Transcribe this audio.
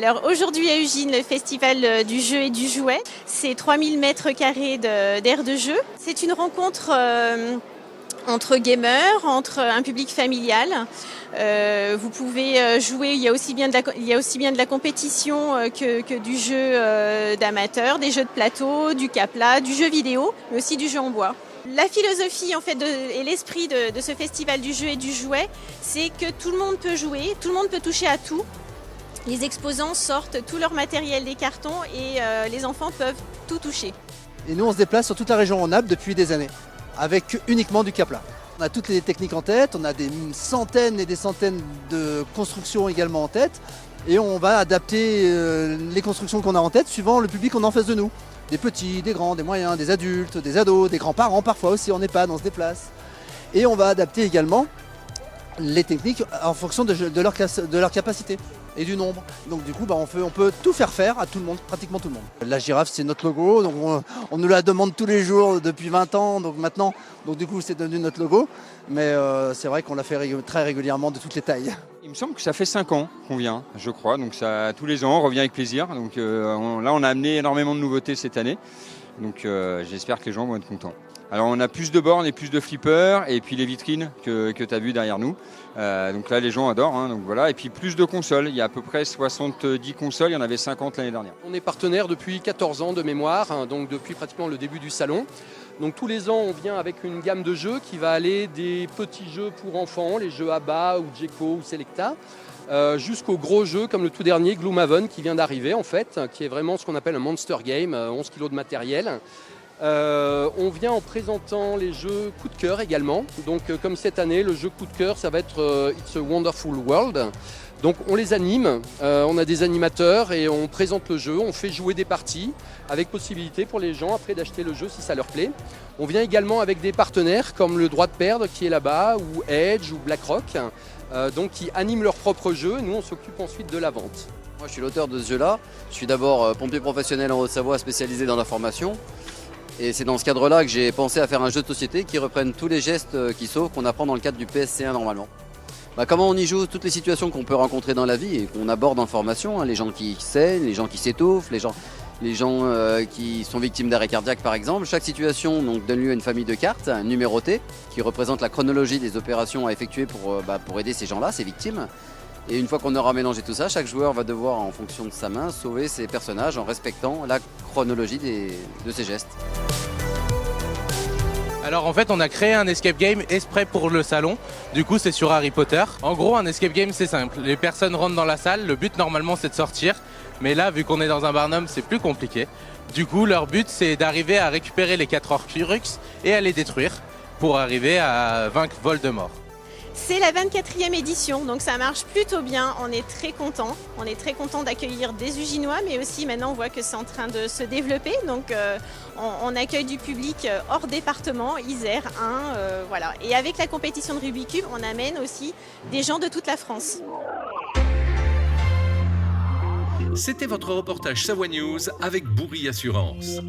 Alors aujourd'hui à Ugine, le festival du jeu et du jouet, c'est 3000 mètres carrés d'aire de jeu. C'est une rencontre entre gamers, entre un public familial. Vous pouvez jouer, il y a aussi bien de la compétition que du jeu d'amateurs, des jeux de plateau, du Capla, du jeu vidéo, mais aussi du jeu en bois. La philosophie en fait et l'esprit de ce festival du jeu et du jouet, c'est que tout le monde peut jouer, tout le monde peut toucher à tout. Les exposants sortent tout leur matériel des cartons et les enfants peuvent tout toucher. Et nous on se déplace sur toute la région en Alpes depuis des années, avec uniquement du Capla. On a toutes les techniques en tête, on a des centaines et des centaines de constructions également en tête, et on va adapter les constructions qu'on a en tête suivant le public qu'on a en face de nous. Des petits, des grands, des moyens, des adultes, des ados, des grands-parents parfois aussi en EHPAD, on se déplace. Et on va adapter également les techniques en fonction de leur capacité et du nombre. Donc du coup on peut tout faire à tout le monde, pratiquement tout le monde. La girafe c'est notre logo, donc on nous la demande tous les jours depuis 20 ans, donc maintenant du coup c'est devenu notre logo. Mais c'est vrai qu'on l'a fait très régulièrement de toutes les tailles. Il me semble que ça fait 5 ans qu'on vient, je crois, donc ça, tous les ans on revient avec plaisir. Donc là on a amené énormément de nouveautés cette année, donc j'espère que les gens vont être contents. Alors on a plus de bornes et plus de flippers et puis les vitrines que tu as vues derrière nous. Donc là les gens adorent, hein, donc voilà. Et puis plus de consoles, il y a à peu près 70 consoles, il y en avait 50 l'année dernière. On est partenaire depuis 14 ans de mémoire, hein, donc depuis pratiquement le début du salon. Donc tous les ans on vient avec une gamme de jeux qui va aller des petits jeux pour enfants, les jeux ABBA ou Djeco ou Selecta, jusqu'aux gros jeux comme le tout dernier Gloomhaven qui vient d'arriver en fait, qui est vraiment ce qu'on appelle un monster game, 11 kg de matériel. On vient en présentant les jeux coup de cœur également. Donc comme cette année, le jeu coup de cœur, ça va être It's a Wonderful World. Donc on les anime, on a des animateurs et on présente le jeu, on fait jouer des parties avec possibilité pour les gens après d'acheter le jeu si ça leur plaît. On vient également avec des partenaires comme le Droit de Perdre qui est là-bas, ou Edge ou BlackRock, donc qui animent leur propre jeu. Nous on s'occupe ensuite de la vente. Moi je suis l'auteur de ce jeu-là. Je suis d'abord pompier professionnel en Haute-Savoie spécialisé dans la formation. Et c'est dans ce cadre-là que j'ai pensé à faire un jeu de société qui reprenne tous les gestes qui sauvent qu'on apprend dans le cadre du PSC1 normalement. Comment on y joue toutes les situations qu'on peut rencontrer dans la vie et qu'on aborde en formation, hein, les gens qui saignent, les gens qui s'étouffent, les gens qui sont victimes d'arrêt cardiaque par exemple. Chaque situation donc, donne lieu à une famille de cartes numérotées qui représentent la chronologie des opérations à effectuer pour aider ces gens-là, ces victimes. Et une fois qu'on aura mélangé tout ça, chaque joueur va devoir, en fonction de sa main, sauver ses personnages en respectant la chronologie de ses gestes. Alors en fait on a créé un escape game exprès pour le salon, du coup c'est sur Harry Potter. En gros un escape game c'est simple, les personnes rentrent dans la salle, le but normalement c'est de sortir, mais là vu qu'on est dans un Barnum c'est plus compliqué. Du coup leur but c'est d'arriver à récupérer les 4 Horcruxes et à les détruire pour arriver à vaincre Voldemort. C'est la 24e édition, donc ça marche plutôt bien, on est très contents. On est très contents d'accueillir des Uginois, mais aussi maintenant on voit que c'est en train de se développer. Donc on accueille du public hors département, Isère, Ain, voilà. Et avec la compétition de Rubik's Cube, on amène aussi des gens de toute la France. C'était votre reportage Savoie News avec Bourri Assurance.